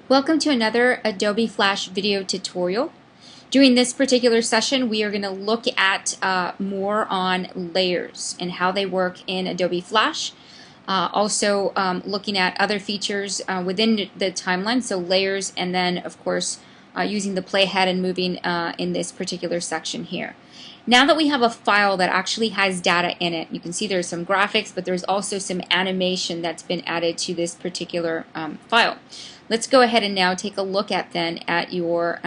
Welcome to another Adobe Flash video tutorial. During this particular session, we are going to look at more on layers and how they work in Adobe Flash. Also looking at other features within the timeline, so layers, and then of course using the playhead and moving in this particular section here. Now that we have a file that actually has data in it, you can see there's some graphics, but there's also some animation that's been added to this particular file. Let's go ahead and now take a look at your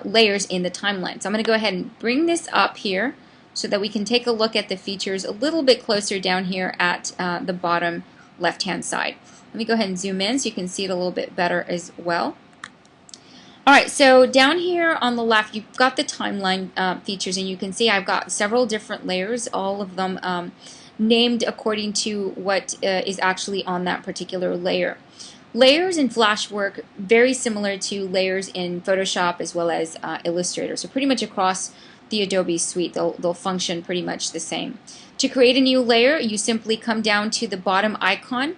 layers in the timeline. So I'm going to go ahead and bring this up here so that we can take a look at the features a little bit closer down here at the bottom left hand side. Let me go ahead and zoom in so you can see it a little bit better as well. Alright, so down here on the left you've got the timeline features, and you can see I've got several different layers, all of them named according to what is actually on that particular layer. Layers in Flash work very similar to layers in Photoshop as well as Illustrator. So pretty much across the Adobe suite they'll function pretty much the same. To create a new layer, you simply come down to the bottom icon,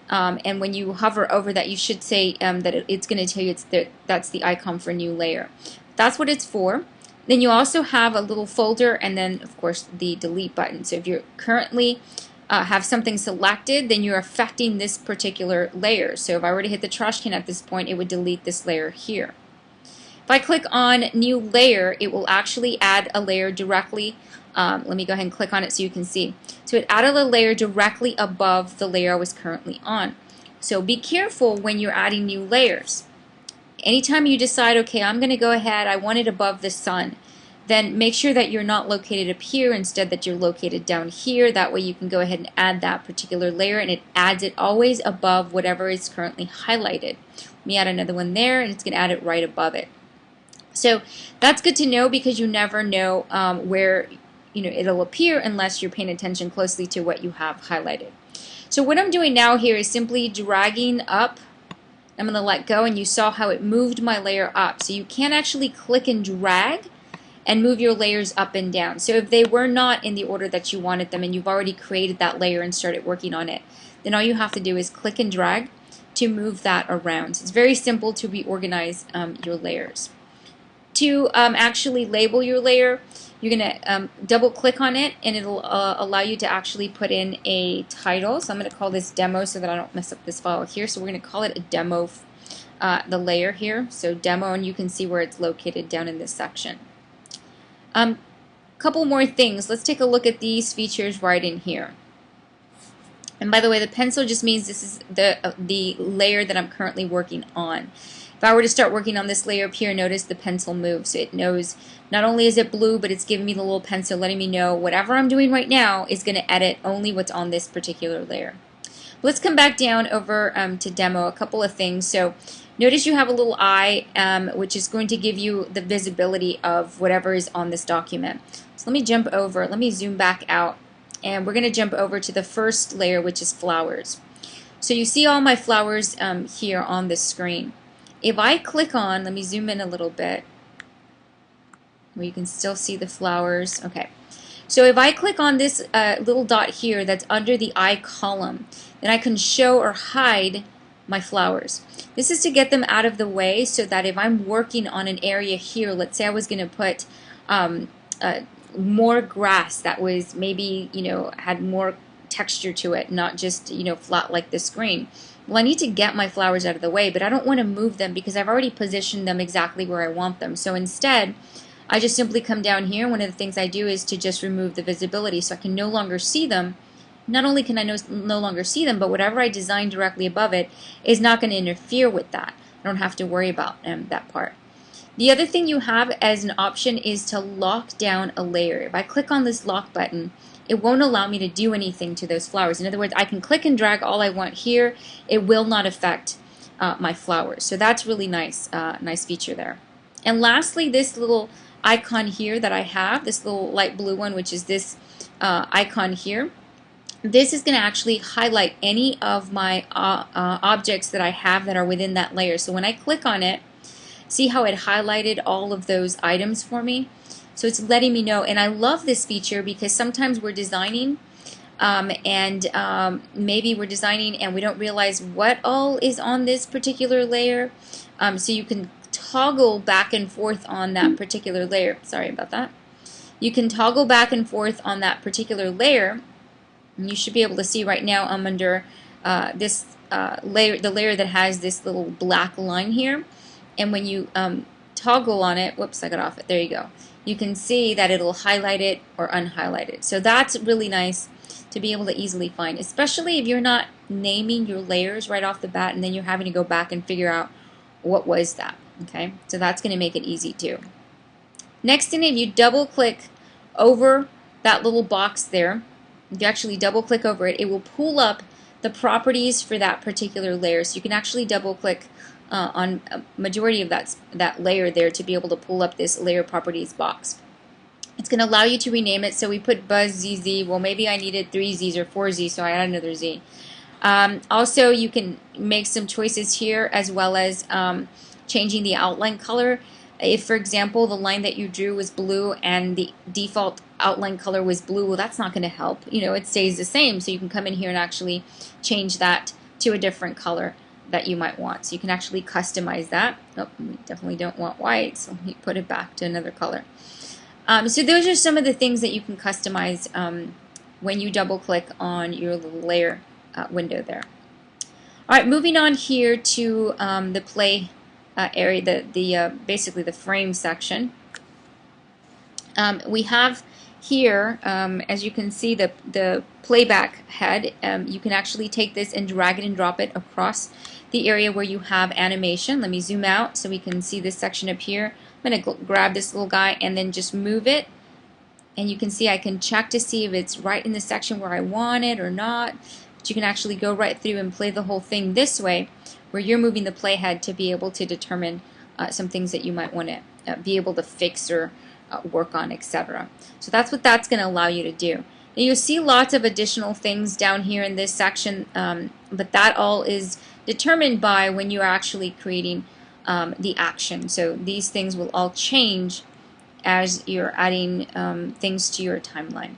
and when you hover over that, you should say that it's going to tell you that's the icon for new layer. That's what it's for. Then you also have a little folder, and then of course the delete button. So if you're currently have something selected, then you're affecting this particular layer. So if I were to hit the trash can at this point, it would delete this layer here. If I click on new layer, it will actually add a layer directly. Let me go ahead and click on it so you can see. So it added a layer directly above the layer I was currently on. So be careful when you're adding new layers. Anytime you decide, okay, I'm going to go ahead, I want it above the sun, then make sure that you're not located up here, instead that you're located down here. That way you can go ahead and add that particular layer, and it adds it always above whatever is currently highlighted. Let me add another one there, and it's going to add it right above it. So that's good to know, because you never know where it'll appear unless you're paying attention closely to what you have highlighted. So what I'm doing now here is simply dragging up. I'm going to let go, and you saw how it moved my layer up. So you can actually click and drag and move your layers up and down. So if they were not in the order that you wanted them, and you've already created that layer and started working on it, then all you have to do is click and drag to move that around. So it's very simple to reorganize your layers. To actually label your layer, you're going to double click on it, and it'll allow you to actually put in a title. So I'm going to call this demo so that I don't mess up this file here. So we're going to call it a demo, the layer here. So demo, and you can see where it's located down in this section. Couple more things. Let's take a look at these features right in here. And by the way, the pencil just means this is the layer that I'm currently working on. If I were to start working on this layer up here, notice the pencil moves. So it knows not only is it blue, but it's giving me the little pencil, letting me know whatever I'm doing right now is going to edit only what's on this particular layer. Let's come back down over to demo. A couple of things. So notice you have a little eye, which is going to give you the visibility of whatever is on this document. So let me jump over. Let me zoom back out, and we're going to jump over to the first layer, which is flowers. So you see all my flowers here on the screen. If I click on, let me zoom in a little bit, where you can still see the flowers. Okay. So if I click on this little dot here that's under the eye column, then I can show or hide my flowers. This is to get them out of the way, so that if I'm working on an area here, let's say I was going to put more grass that was maybe had more texture to it, not just flat like the screen. Well, I need to get my flowers out of the way, but I don't want to move them because I've already positioned them exactly where I want them. So instead, I just simply come down here. One of the things I do is to just remove the visibility, so I can no longer see them. Not only can I no longer see them, but whatever I design directly above it is not going to interfere with that. I don't have to worry about that part. The other thing you have as an option is to lock down a layer. If I click on this lock button, it won't allow me to do anything to those flowers. In other words, I can click and drag all I want here. It will not affect my flowers. So that's really nice, nice feature there. And lastly, this little icon here that I have, this little light blue one, which is this icon here, this is going to actually highlight any of my objects that I have that are within that layer. So when I click on it, see how it highlighted all of those items for me? So it's letting me know, and I love this feature because sometimes we're designing maybe we're designing and we don't realize what all is on this particular layer. So you can toggle back and forth on that particular layer. Sorry about that. You can toggle back and forth on that particular layer. And you should be able to see right now I'm under this layer, the layer that has this little black line here. And when you toggle on it, whoops, I got off it. There you go. You can see that it'll highlight it or unhighlight it. So that's really nice to be able to easily find, especially if you're not naming your layers right off the bat and then you're having to go back and figure out what was that. Okay, so that's going to make it easy too. Next thing, if you double click over that little box there, if you actually double click over it, it will pull up the properties for that particular layer. So you can actually double click on a majority of that layer there to be able to pull up this layer properties box. It's going to allow you to rename it. So we put Buzz ZZ. Well, maybe I needed 3 Z's or 4 Z's, so I added another Z. Also, you can make some choices here as well as changing the outline color. If, for example, the line that you drew was blue and the default outline color was blue, well, that's not going to help. You know, it stays the same. So you can come in here and actually change that to a different color that you might want. So you can actually customize that. Oh, we definitely don't want white, so let me put it back to another color. So those are some of the things that you can customize when you double click on your little layer window there. All right, moving on here to the play area, basically the frame section. We have here, as you can see, the playback head. You can actually take this and drag it and drop it across the area where you have animation. Let me zoom out so we can see this section up here. I'm going to grab this little guy and then just move it. And you can see I can check to see if it's right in the section where I want it or not. But you can actually go right through and play the whole thing this way, where you're moving the playhead to be able to determine some things that you might want to be able to fix or work on, etc. So that's what that's going to allow you to do. Now you'll see lots of additional things down here in this section, but that all is determined by when you're actually creating the action. So these things will all change as you're adding things to your timeline.